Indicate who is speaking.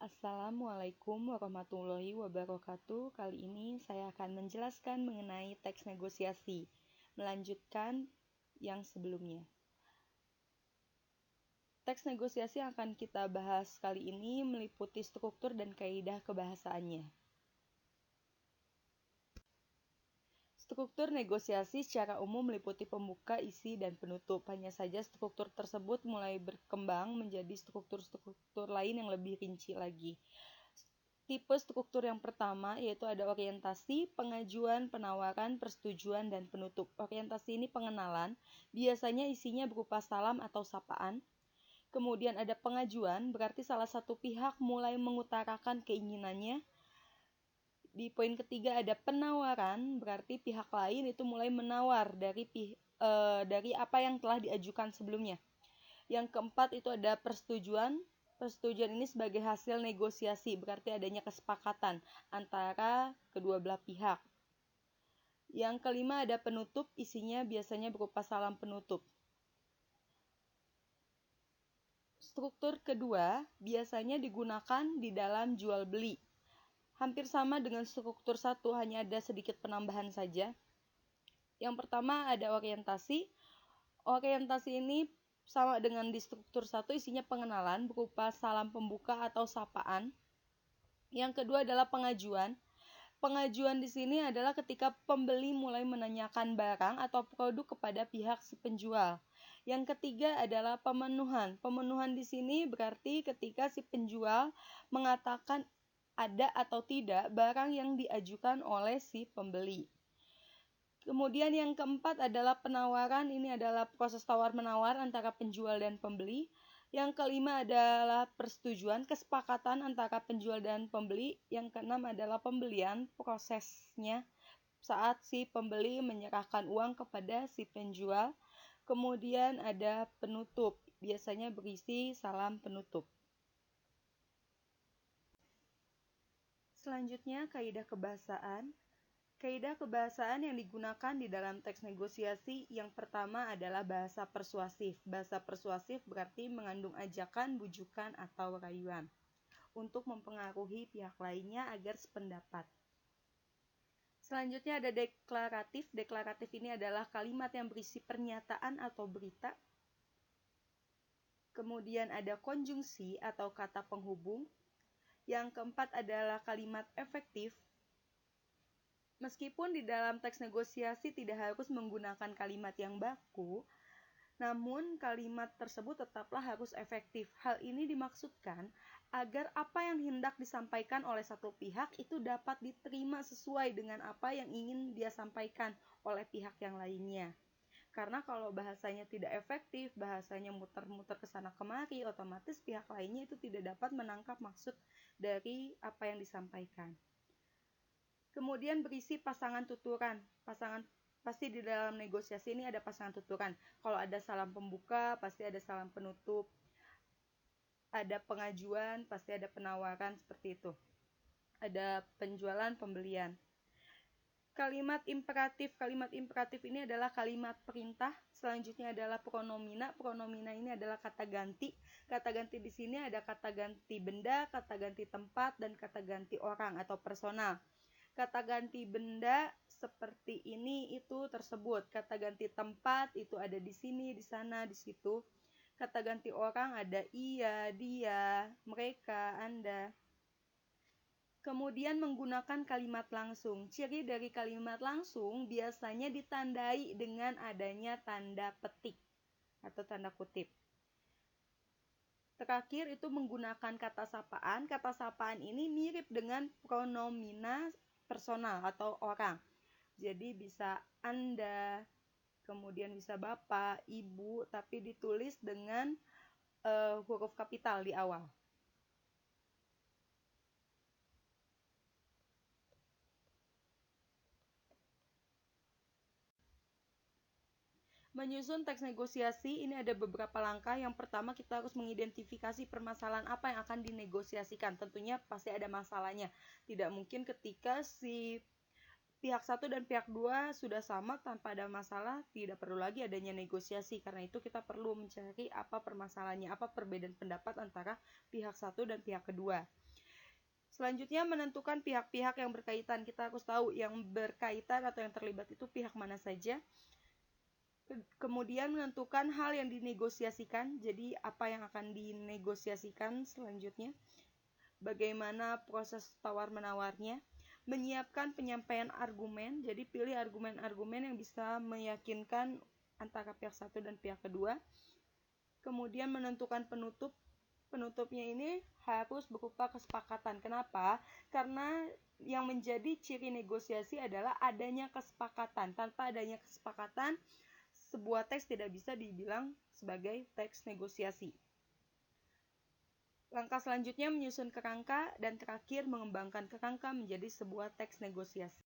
Speaker 1: Assalamualaikum warahmatullahi wabarakatuh. Kali ini saya akan menjelaskan mengenai teks negosiasi, melanjutkan yang sebelumnya. Teks negosiasi yang akan kita bahas kali ini meliputi struktur dan kaidah kebahasaannya. Struktur negosiasi secara umum meliputi pembuka, isi, dan penutup. Hanya saja struktur tersebut mulai berkembang menjadi struktur-struktur lain yang lebih rinci lagi. Tipe struktur yang pertama yaitu ada orientasi, pengajuan, penawaran, persetujuan, dan penutup. Orientasi ini pengenalan, biasanya isinya berupa salam atau sapaan. Kemudian ada pengajuan, berarti salah satu pihak mulai mengutarakan keinginannya. Di poin ketiga ada penawaran, berarti pihak lain itu mulai menawar dari apa yang telah diajukan sebelumnya. Yang keempat itu ada persetujuan. Persetujuan ini sebagai hasil negosiasi, berarti adanya kesepakatan antara kedua belah pihak. Yang kelima ada penutup, isinya biasanya berupa salam penutup. Struktur kedua biasanya digunakan di dalam jual beli. Hampir sama dengan struktur satu, hanya ada sedikit penambahan saja. Yang pertama ada orientasi. Orientasi ini sama dengan di struktur satu, isinya pengenalan berupa salam pembuka atau sapaan. Yang kedua adalah pengajuan. Pengajuan di sini adalah ketika pembeli mulai menanyakan barang atau produk kepada pihak si penjual. Yang ketiga adalah pemenuhan. Pemenuhan di sini berarti ketika si penjual mengatakan ada atau tidak barang yang diajukan oleh si pembeli. Kemudian yang keempat adalah penawaran. Ini adalah proses tawar-menawar antara penjual dan pembeli. Yang kelima adalah persetujuan, kesepakatan antara penjual dan pembeli. Yang keenam adalah pembelian, prosesnya saat si pembeli menyerahkan uang kepada si penjual. Kemudian ada penutup, biasanya berisi salam penutup. Selanjutnya, kaidah kebahasaan. Kaidah kebahasaan yang digunakan di dalam teks negosiasi yang pertama adalah bahasa persuasif. Bahasa persuasif berarti mengandung ajakan, bujukan, atau rayuan untuk mempengaruhi pihak lainnya agar sependapat. Selanjutnya ada deklaratif. Deklaratif ini adalah kalimat yang berisi pernyataan atau berita. Kemudian ada konjungsi atau kata penghubung. Yang keempat adalah kalimat efektif. Meskipun di dalam teks negosiasi tidak harus menggunakan kalimat yang baku, namun kalimat tersebut tetaplah harus efektif. Hal ini dimaksudkan agar apa yang hendak disampaikan oleh satu pihak itu dapat diterima sesuai dengan apa yang ingin dia sampaikan oleh pihak yang lainnya. Karena kalau bahasanya tidak efektif, bahasanya muter-muter ke sana kemari, otomatis pihak lainnya itu tidak dapat menangkap maksud dari apa yang disampaikan. Kemudian berisi pasangan tuturan. Pasti di dalam negosiasi ini ada pasangan tuturan. Kalau ada salam pembuka, pasti ada salam penutup. Ada pengajuan, pasti ada penawaran, seperti itu. Ada penjualan, pembelian. Kalimat imperatif. Kalimat imperatif ini adalah kalimat perintah. Selanjutnya adalah pronomina. Pronomina ini adalah kata ganti. Kata ganti di sini ada kata ganti benda, kata ganti tempat, dan kata ganti orang atau personal. Kata ganti benda seperti ini, itu tersebut. Kata ganti tempat itu ada di sini, di sana, di situ. Kata ganti orang ada ia, dia, mereka, Anda. Kemudian menggunakan kalimat langsung. Ciri dari kalimat langsung biasanya ditandai dengan adanya tanda petik atau tanda kutip. Terakhir itu menggunakan kata sapaan. Kata sapaan ini mirip dengan pronomina personal atau orang. Jadi bisa Anda, kemudian bisa Bapak, Ibu, tapi ditulis dengan huruf kapital di awal. Menyusun teks negosiasi ini ada beberapa langkah. Yang pertama kita harus mengidentifikasi permasalahan apa yang akan dinegosiasikan. Tentunya pasti ada masalahnya. Tidak mungkin ketika si pihak 1 dan pihak 2 sudah sama tanpa ada masalah, tidak perlu lagi adanya negosiasi. Karena itu kita perlu mencari apa permasalahannya, apa perbedaan pendapat antara pihak 1 dan pihak kedua. Selanjutnya menentukan pihak-pihak yang berkaitan. Kita harus tahu yang berkaitan atau yang terlibat itu pihak mana saja. Kemudian menentukan hal yang dinegosiasikan. Jadi apa yang akan dinegosiasikan selanjutnya. Bagaimana proses tawar-menawarnya. Menyiapkan penyampaian argumen. Jadi pilih argumen-argumen yang bisa meyakinkan antara pihak satu dan pihak kedua. Kemudian menentukan penutup. Penutupnya ini harus berupa kesepakatan. Kenapa? Karena yang menjadi ciri negosiasi adalah adanya kesepakatan. Tanpa adanya kesepakatan, sebuah teks tidak bisa dibilang sebagai teks negosiasi. Langkah selanjutnya menyusun kerangka dan terakhir mengembangkan kerangka menjadi sebuah teks negosiasi.